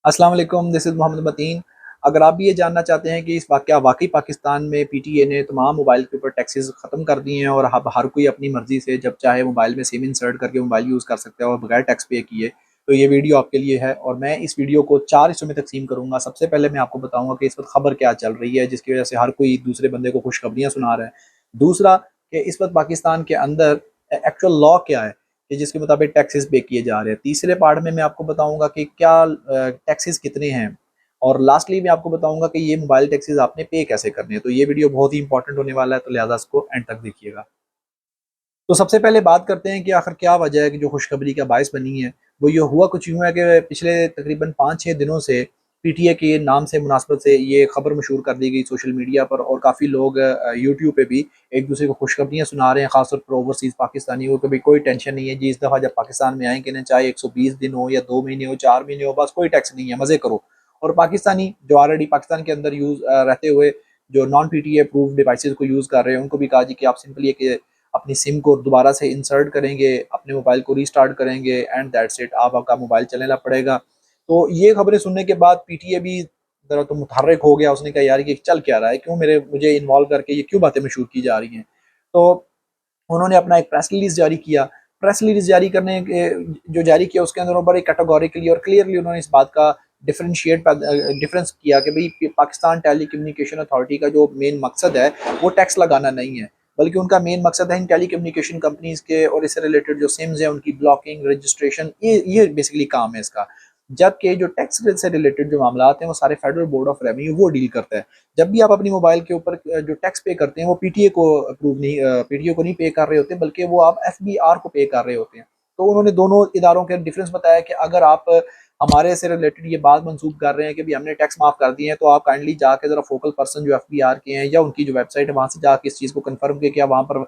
अस्सलाम वालेकुम, this is Mohammad Mateen. अगर आप भी ये जानना चाहते हैं कि इस क्या वाक़ई पाकिस्तान में पीटीए ने तमाम मोबाइल के ऊपर टैक्सेस ख़त्म कर दिए हैं और अब हर कोई अपनी मर्ज़ी से जब चाहे मोबाइल में सिम इंसर्ट करके मोबाइल यूज़ कर सकता है और बगैर टैक्स पे किए, तो ये वीडियो आपके लिए है और मैं इस वीडियो को 4 हिस्सों में तक़सीम करूँगा। सबसे पहले मैं आपको बताऊँगा कि इस वक़्त ख़बर क्या चल रही है, जिसकी वज़ह से हर कोई दूसरे बंदे को खुशखबरियाँ सुना रहा है। दूसरा, कि इस वक़्त पाकिस्तान के अंदर एक्चुअल लॉ क्या है कि जिसके मुताबिक टैक्सेस पे किए जा रहे हैं। तीसरे पार्ट में मैं आपको बताऊँगा कि क्या टैक्सेस कितने हैं और लास्टली मैं आपको बताऊँगा कि ये मोबाइल टैक्सेस आपने पे कैसे करने हैं। तो ये वीडियो बहुत ही इंपॉर्टेंट होने वाला है, तो लिहाज़ा इसको एंड तक देखिएगा। तो सबसे पहले बात करते हैं कि आखिर क्या वजह है कि जो खुशखबरी का बायस बनी है। वो ये हुआ कुछ यूँ है कि पिछले तकरीबन 5-6 दिनों से पीटीए के नाम से मुनासबत से ये खबर मशहूर कर दी गई सोशल मीडिया पर और काफ़ी लोग यूट्यूब पे भी एक दूसरे को खुशखबरियाँ सुना रहे हैं, ख़ासतौर पर ओवरसीज़ पाकिस्तानियों को भी कोई टेंशन नहीं है जी, इस दफ़ा जब पाकिस्तान में आएँगे ना, चाहे 120 दिन हो या 2 महीने हो, 4 महीने हो, बस कोई टैक्स नहीं है, मज़े करो। और पाकिस्तानी जो ऑलरेडी पाकिस्तान के अंदर रहते हुए जो नॉन पीटीए अप्रूव्ड डिवाइसेज़ को यूज़ कर रहे हैं, उनको भी कहा जी कि आप सिंपली एक अपनी सिम को दोबारा से इंसर्ट करेंगे, अपने मोबाइल को रीस्टार्ट करेंगे एंड दैट्स इट, आप आपका मोबाइल चलने लग पड़ेगा। तो ये खबरें सुनने के बाद पीटीए भी ज़रा तो मुतहर्रिक हो गया, उसने कहा यार ये चल क्या रहा है? क्यों मुझे इन्वॉल्व करके ये क्यों बातें मशहूर की जा रही हैं? तो उन्होंने अपना एक प्रेस रिलीज़ जारी किया। प्रेस रिलीज़ जारी करने के जो जारी किया उसके अंदर वो बड़े कैटेगोरिकली और क्लियरली उन्होंने इस बात का डिफरेंस किया कि भई पाकिस्तान टेली कम्युनिकेशन अथॉरिटी का जो मेन मकसद है, वो टैक्स लगाना नहीं है। बल्कि उनका मेन मकसद है इन टेली कम्युनिकेशन कंपनीज़ के और इससे रिलेटेड जो सिम्स हैं उनकी ब्लॉकिंग, रजिस्ट्रेशन ये बेसिकली काम है इसका। जबकि जो टैक्स से रिलेटेड जो मामलात हैं वो सारे फेडरल बोर्ड ऑफ रेवेन्यू वो डील करता है। जब भी आप अपनी मोबाइल के ऊपर जो टैक्स पे करते हैं वो पीटीए को अप्रूव नहीं पीटीए को नहीं पे कर रहे होते, बल्कि वो आप एफबीआर को पे कर रहे होते हैं। तो उन्होंने दोनों इदारों के डिफरेंस बताया कि अगर आप हमारे से रिलेटेड ये बात मंसूब कर रहे हैं कि भी हमने टैक्स माफ़ कर दिए हैं, तो आप काइंडली जाके ज़रा फोकल पर्सन जो एफबीआर के हैं या उनकी जो वेबसाइट है वहाँ से जाके इस चीज़ को कंफर्म किया क्या वहाँ पर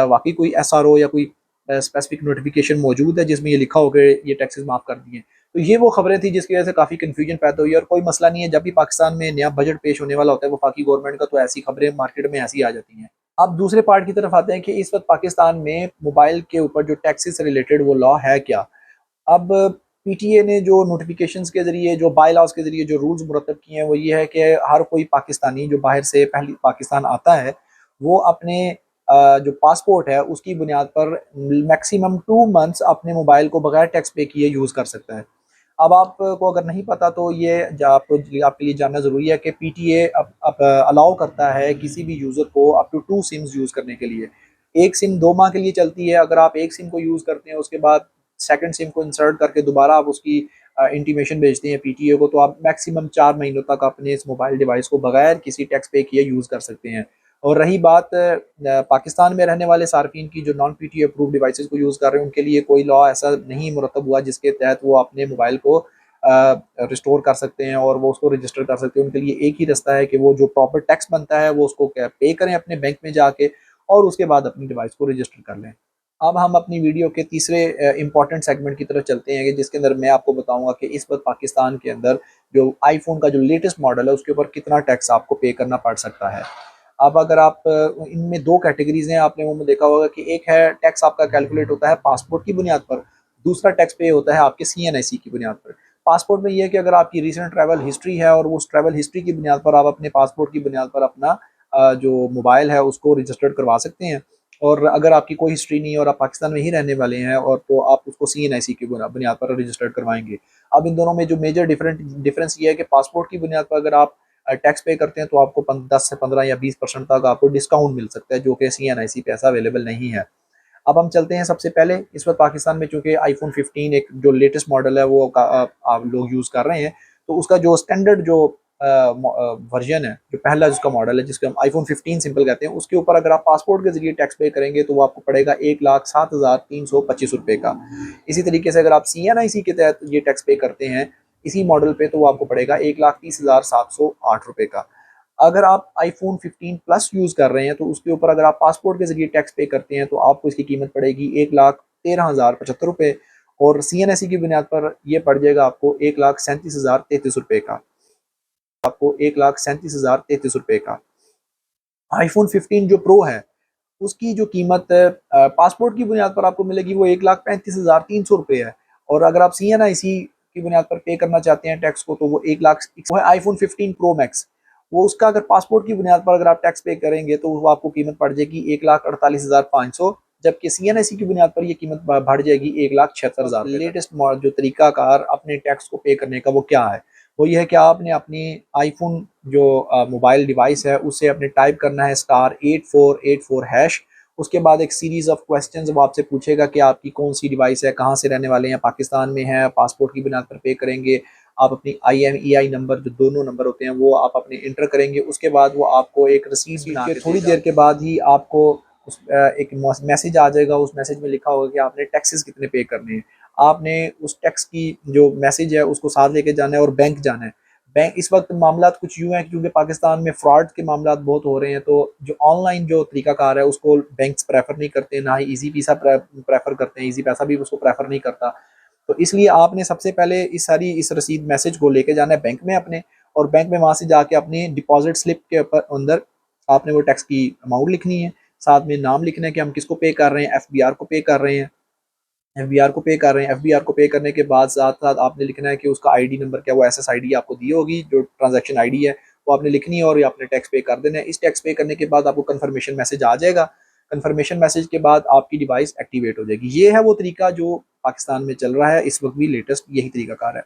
वाक़ई कोई एसआरओ या कोई स्पेसिफिक नोटिफिकेशन मौजूद है जिसमें ये लिखा हो कि ये टैक्सेस माफ़ कर दिए हैं। तो ये वो खबरें थी जिसकी वजह से काफ़ी कन्फ्यूजन पैदा हुई और कोई मसला नहीं है, जब भी पाकिस्तान में नया बजट पेश होने वाला होता है वफाकी गवर्नमेंट का, तो ऐसी खबरें मार्केट में ऐसी आ जाती हैं। अब दूसरे पार्ट की तरफ आते हैं कि इस वक्त पाकिस्तान में मोबाइल के ऊपर जो टैक्सेस से रिलेटेड वो लॉ है क्या। अब पीटीए ने जो नोटिफिकेशंस के ज़रिए जो बाय लॉज़ के ज़रिए जो रूल्स मुरतब किए हैं वो ये है कि हर कोई पाकिस्तानी जो बाहर से पहली पाकिस्तान आता है, वो अपने जो पासपोर्ट है उसकी बुनियाद पर मैक्सिमम 2 मंथ्स अपने मोबाइल को बगैर टैक्स पे किए यूज़ कर सकता है। अब आपको अगर नहीं पता तो ये आपके लिए जानना ज़रूरी है कि पीटीए अब अलाउ करता है किसी भी यूज़र को अप टू 2 सिम्स यूज़ करने के लिए। एक सिम 2 माह के लिए चलती है, अगर आप एक सिम को यूज़ करते हैं उसके बाद सेकंड सिम को इंसर्ट करके दोबारा आप उसकी इंटीमेशन भेजते हैं पीटीए को, तो आप मैक्सिमम 4 महीनों तक अपने इस मोबाइल डिवाइस को बगैर किसी टैक्स पे किए यूज़ कर सकते हैं। और रही बात पाकिस्तान में रहने वाले सार्फिन की जो नॉन पीटीए अप्रूव्ड डिवाइसेज़ को यूज़ कर रहे हैं, उनके लिए कोई लॉ ऐसा नहीं मुरतब हुआ जिसके तहत वो अपने मोबाइल को रिस्टोर कर सकते हैं और वो उसको रजिस्टर कर सकते हैं। उनके लिए एक ही रास्ता है कि वो जो प्रॉपर टैक्स बनता है वो उसको पे करें अपने बैंक में जाके और उसके बाद अपनी डिवाइस को रजिस्टर कर लें। अब हम अपनी वीडियो के तीसरे इम्पोर्टेंट सेगमेंट की तरफ चलते हैं कि जिसके अंदर मैं आपको बताऊँगा कि इस वक़्त पाकिस्तान के अंदर जो आईफ़ोन का जो लेटेस्ट मॉडल है उसके ऊपर कितना टैक्स आपको पे करना पड़ सकता है। अब अगर आप इनमें 2 कैटेगरीज़ हैं, आपने मुँह में देखा होगा कि एक है टैक्स आपका कैलकुलेट होता है पासपोर्ट की बुनियाद पर, दूसरा टैक्स पे होता है आपके सीएनआईसी की बुनियाद पर। पासपोर्ट में ये है कि अगर आपकी रीसेंट ट्रैवल हिस्ट्री है और उस ट्रैवल हिस्ट्री की बुनियाद पर आप अपने पासपोर्ट की बुनियाद पर अपना जो मोबाइल है उसको रजिस्टर्ड करवा सकते हैं। और अगर आपकी कोई हिस्ट्री नहीं है और आप पाकिस्तान में ही रहने वाले हैं और तो आप उसको सीएनआईसी की बुनियाद पर रजिस्टर्ड करवाएँगे। अब इन दोनों में जो मेजर डिफरेंस ये है कि पासपोर्ट की बुनियाद पर अगर आप टैक्स पे करते हैं तो आपको 10 से 15 या 20% तक आपको डिस्काउंट मिल सकता है, जो कि सीएनआईसी पे ऐसा अवेलेबल नहीं है। अब हम चलते हैं सबसे पहले इस वक्त पाकिस्तान में चूंकि आईफोन 15 एक जो लेटेस्ट मॉडल है वो आप लोग यूज़ कर रहे हैं, तो उसका जो स्टैंडर्ड जो वर्जन है, जो पहला जिसका मॉडल है जिसको हम आईफोन 15 सिंपल कहते हैं, उसके ऊपर अगर आप पासपोर्ट के जरिए टैक्स पे करेंगे तो वो आपको पड़ेगा 1,07,325 रुपये का। इसी तरीके से अगर आप सीएनआईसी के तहत ये टैक्स पे करते हैं इसी मॉडल पे, तो वो आपको पड़ेगा 1,30,708 रुपये का। अगर आप आईफ़ोन 15 प्लस यूज़ कर रहे हैं तो उसके ऊपर अगर आप पासपोर्ट के ज़रिए टैक्स पे करते हैं तो आपको इसकी कीमत पड़ेगी 1,13,075 रुपये और सीएनएसई की बुनियाद पर ये पड़ जाएगा आपको 1,37,033 रुपये का। आपको 1,37,033 रुपये का। आईफ़ोन 15 जो प्रो है उसकी जो कीमत पासपोर्ट की बुनियाद पर आपको मिलेगी वो 1,35,300 रुपये है और अगर आप सीएनआईसी की बुनियाद पर पे करना चाहते हैं टैक्स को, तो वो 1 लाख वो है आईफोन 15 प्रो मैक्स। वो उसका अगर पासपोर्ट की बुनियाद पर अगर आप टैक्स पे करेंगे तो वो आपको कीमत पड़ जाएगी 1,48,500, जबकि सीएनएसई की बुनियाद पर ये कीमत बढ़ जाएगी 1,76,000। लेटेस्ट जो तरीकाकार अपने टैक्स को पे करने का वो क्या है? वो ये है कि आपने अपनी आईफोन जो मोबाइल डिवाइस है उससे अपने टाइप करना है *8484#। उसके बाद एक सीरीज ऑफ क्वेश्चंस वो आपसे पूछेगा कि आपकी कौन सी डिवाइस है, कहाँ से रहने वाले हैं, पाकिस्तान में है, पासपोर्ट की बुनियाद पर पे करेंगे। आप अपनी IMEI नंबर, जो दोनों नंबर होते हैं, वो आप अपने इंटर करेंगे। उसके बाद वो आपको एक रसीद बना के थोड़ी देर के बाद ही आपको एक मैसेज आ जाएगा। उस मैसेज में लिखा होगा कि आपने टैक्सेस कितने पे करने हैं। आपने उस टैक्स की जो मैसेज है उसको साथ लेके जाना है और बैंक जाना है। बैंक इस वक्त मामला कुछ यूँ है क्योंकि पाकिस्तान में फ्रॉड के मामला बहुत हो रहे हैं, तो जो ऑनलाइन जो तरीकाकार है उसको बैंक्स प्रेफर नहीं करते, ना ही ईजी वीसा प्रेफर करते हैं, ईजी पैसा भी उसको प्रेफर नहीं करता। तो इसलिए आपने सबसे पहले इस रसीद मैसेज को लेके जाना है बैंक में अपने, और बैंक में वहाँ से जाके अपनी डिपॉजिट स्लिप के ऊपर अंदर आपने वो टैक्स की अमाउंट लिखनी है। साथ में नाम लिखना है कि हम किसको पे कर रहे हैं, FBR को पे कर रहे हैं, FBR को पे कर रहे हैं। FBR को पे करने के बाद साथ साथ आपने लिखना है कि उसका ID नंबर क्या, वो SSID आपको दी होगी, जो ट्रांजैक्शन ID है वो आपने लिखनी है, और ये आपने टैक्स पे कर देना है। इस टैक्स पे करने के बाद आपको कंफर्मेशन मैसेज आ जाएगा। कंफर्मेशन मैसेज के बाद आपकी डिवाइस एक्टिवेट हो जाएगी। ये है वो तरीका जो पाकिस्तान में चल रहा है इस वक्त भी, लेटेस्ट यही तरीका कार है।